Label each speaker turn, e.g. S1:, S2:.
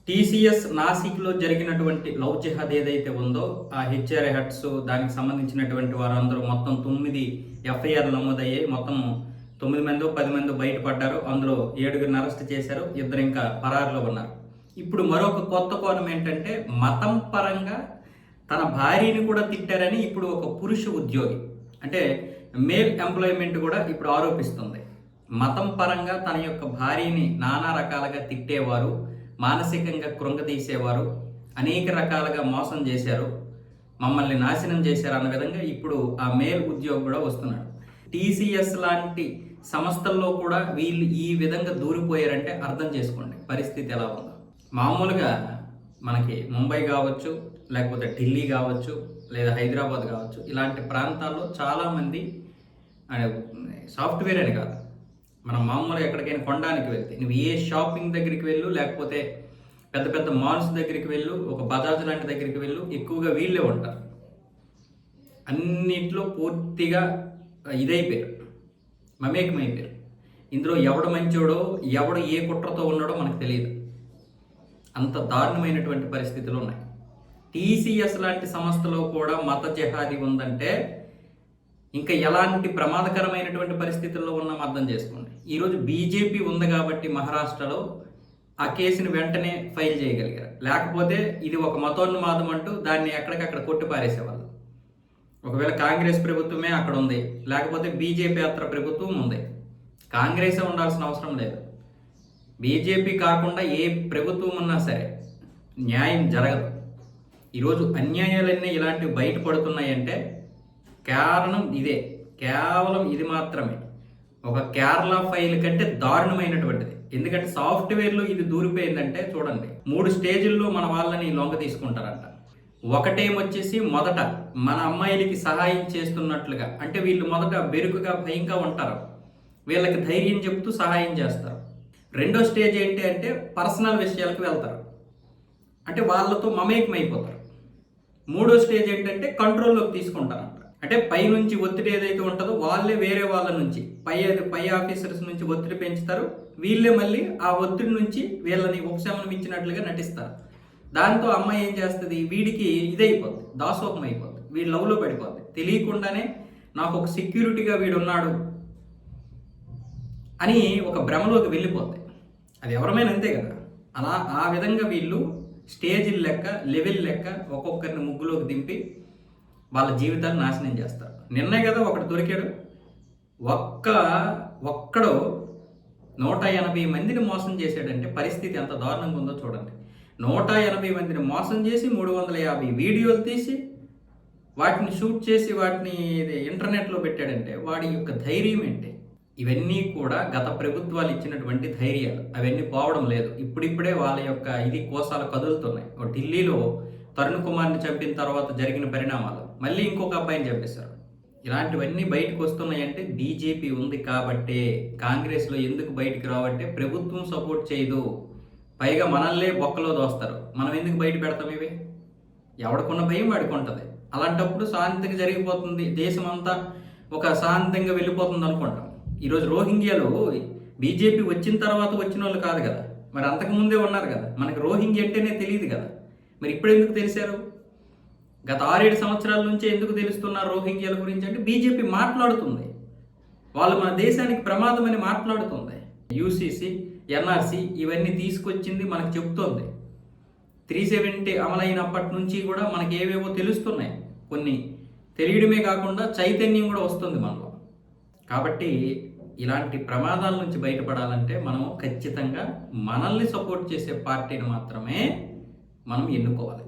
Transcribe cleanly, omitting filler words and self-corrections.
S1: TCS నాసిక్లో జరిగినటువంటి love జిహాద్ ఏదైతే ఉందో ఆ హెచ్ఆర్ఏ హట్స్ దానికి సంబంధించినటువంటి వారందరూ మొత్తం 9 ఎఫ్ఐఆర్లు నమోదయ్యాయి. మొత్తం 9 మందో 10 మందో బయటపడ్డారు. అందులో 7గురిని అరెస్ట్ చేశారు. 2 ఇంకా పరారులో ఉన్నారు. ఇప్పుడు మరొక కొత్త కోణం ఏంటంటే మతం పరంగా తన భార్యని కూడా తిట్టారని ఇప్పుడు ఒక పురుష ఉద్యోగి అంటే మేల్ ఎంప్లాయ్మెంట్ కూడా ఇప్పుడు ఆరోపిస్తుంది. మతం పరంగా తన యొక్క భార్యని నానా రకాలుగా తిట్టేవారు, మానసికంగా కృంగతీసేవారు, అనేక రకాలుగా మోసం చేశారు, మమ్మల్ని నాశనం చేశారు అన్న విధంగా ఇప్పుడు ఆ మేల్ ఉద్యోగి కూడా వస్తున్నాడు. టీసీఎస్ లాంటి సంస్థల్లో కూడా వీళ్ళు ఈ విధంగా దూరిపోయారంటే అర్థం చేసుకోండి పరిస్థితి ఎలా ఉందో. మామూలుగా మనకి ముంబై కావచ్చు, లేకపోతే ఢిల్లీ కావచ్చు, లేదా హైదరాబాద్ కావచ్చు, ఇలాంటి ప్రాంతాల్లో చాలామంది సాఫ్ట్వేర్ అని కాదు, మనం మామూలుగా ఎక్కడికైనా కొనడానికి వెళ్తే నువ్వు ఏ షాపింగ్ దగ్గరికి వెళ్ళు, లేకపోతే పెద్ద పెద్ద మాల్స్ దగ్గరికి వెళ్ళు, ఒక బజాజ్ లాంటి దగ్గరికి వెళ్ళు, ఎక్కువగా వీళ్ళే ఉంటారు. అన్నిట్లో పూర్తిగా ఇదైపోయారు, మమేకమైపోయారు. ఇందులో ఎవడు మంచోడో ఎవడు ఏ కుట్రతో ఉన్నాడో మనకు తెలియదు. అంత దారుణమైనటువంటి పరిస్థితులు ఉన్నాయి. టీసీఎస్ లాంటి సంస్థలో కూడా మత జిహాదీ ఉందంటే ఇంకా ఎలాంటి ప్రమాదకరమైనటువంటి పరిస్థితుల్లో ఉన్నాం అర్థం చేసుకోండి. ఈరోజు బీజేపీ ఉంది కాబట్టి మహారాష్ట్రలో ఆ కేసుని వెంటనే ఫైల్ చేయగలిగారు. లేకపోతే ఇది ఒక మతోన్మాదం అంటూ దాన్ని ఎక్కడికక్కడ కొట్టిపారేసేవాళ్ళు. ఒకవేళ కాంగ్రెస్ ప్రభుత్వమే అక్కడ ఉంది, లేకపోతే బీజేపీ ప్రభుత్వం ఉంది, కాంగ్రెసే ఉండాల్సిన అవసరం లేదు. బీజేపీ కాకుండా ఏ ప్రభుత్వం ఉన్నా సరే న్యాయం జరగదు. ఈరోజు అన్యాయాలన్నీ ఇలాంటివి బయటపడుతున్నాయంటే కారణం ఇదే, కేవలం ఇది మాత్రమే. ఒక కేరళ ఫైల్ కంటే దారుణమైనటువంటిది. ఎందుకంటే సాఫ్ట్వేర్లో ఇది దూరిపోయిందంటే చూడండి, 3 స్టేజుల్లో మన వాళ్ళని లొంగ తీసుకుంటారంట. ఒకటేమొచ్చేసి మొదట మన అమ్మాయిలకి సహాయం చేస్తున్నట్లుగా, అంటే వీళ్ళు మొదట బెరుకుగా భయంగా ఉంటారు, వీళ్ళకి ధైర్యం చెప్తూ సహాయం చేస్తారు. రెండో స్టేజ్ ఏంటి అంటే పర్సనల్ విషయాలకు వెళ్తారు, అంటే వాళ్ళతో మమేకమైపోతారు. మూడో స్టేజ్ ఏంటంటే కంట్రోల్లోకి తీసుకుంటారంట. అంటే పైనుంచి ఒత్తిడి ఏదైతే ఉంటుందో వాళ్ళే వేరే వాళ్ళ నుంచి పై ఆఫీసర్స్ నుంచి ఒత్తిడి పెంచుతారు, వీళ్ళే మళ్ళీ ఆ ఒత్తిడి నుంచి వీళ్ళని ఉపశమనం ఇచ్చినట్లుగా నటిస్తారు. దాంతో అమ్మాయి ఏం చేస్తుంది, వీడికి ఇదైపోద్ది, దాసోహం అయిపోద్ది, వీడి లవ్లో పడిపోద్ది. తెలియకుండానే నాకు ఒక సెక్యూరిటీగా వీడు ఉన్నాడు అని ఒక భ్రమలోకి వెళ్ళిపోద్ది. అది ఎవరమైనా అంతే కదా. అలా ఆ విధంగా వీళ్ళు స్టేజీల లెక్క, లెవెల్ లెక్క ఒక్కొక్కరిని ముగ్గులోకి దింపి వాళ్ళ జీవితాన్ని నాశనం చేస్తారు. నిన్నే కదా ఒకటి దొరికాడు, ఒక్కడు 180 మందిని మోసం చేశాడంటే పరిస్థితి ఎంత దారుణంగా ఉందో చూడండి. 180 మందిని మోసం చేసి 350 వీడియోలు తీసి వాటిని షూట్ చేసి వాటిని ఇంటర్నెట్లో పెట్టాడంటే వాడి యొక్క ధైర్యం ఏంటి? ఇవన్నీ కూడా గత ప్రభుత్వాలు ఇచ్చినటువంటి ధైర్యాలు, అవన్నీ పోవడం లేదు. ఇప్పుడిప్పుడే వాళ్ళ యొక్క ఇది కోసాలు కదులుతున్నాయి. ఢిల్లీలో తరుణ్ కుమార్ని చంపిన తర్వాత జరిగిన పరిణామాలు, మళ్ళీ ఇంకొక అబ్బాయిని చంపేశారు. ఇలాంటివన్నీ బయటకు వస్తున్నాయంటే బీజేపీ ఉంది కాబట్టే. కాంగ్రెస్లో ఎందుకు బయటకు రావంటే ప్రభుత్వం సపోర్ట్ చేయదు, పైగా మనల్నే బొక్కలో దోస్తారు. మనం ఎందుకు బయట పెడతాం ఇవి? ఎవడికున్న భయం వాడికి ఉంటుంది. అలాంటప్పుడు శాంతిగా జరిగిపోతుంది, దేశం అంతా ఒక శాంతంగా వెళ్ళిపోతుంది అనుకుంటాం. ఈరోజు రోహింగ్యాలు బీజేపీ వచ్చిన తర్వాత వచ్చిన వాళ్ళు కాదు కదా, మరి అంతకుముందే ఉన్నారు కదా. మనకి రోహింగ్యా అంటేనే తెలియదు కదా, మరి ఇప్పుడు ఎందుకు తెలిసారు? గత 6-7 సంవత్సరాల నుంచే ఎందుకు తెలుస్తున్నారు రోహింగ్యాల గురించి అంటే బీజేపీ మాట్లాడుతుంది, వాళ్ళు మన దేశానికి ప్రమాదం అని మాట్లాడుతుంది. యూసీసీ, ఎన్ఆర్సీ ఇవన్నీ తీసుకొచ్చింది మనకు చెప్తోంది. 370 అమలైనప్పటి నుంచి కూడా మనకి ఏవేవో తెలుస్తున్నాయి. కొన్ని తెలియడమే కాకుండా చైతన్యం కూడా వస్తుంది మనలో. కాబట్టి ఇలాంటి ప్రమాదాల నుంచి బయటపడాలంటే మనం ఖచ్చితంగా మనల్ని సపోర్ట్ చేసే పార్టీని మాత్రమే మనం ఎన్నుకోవాలి.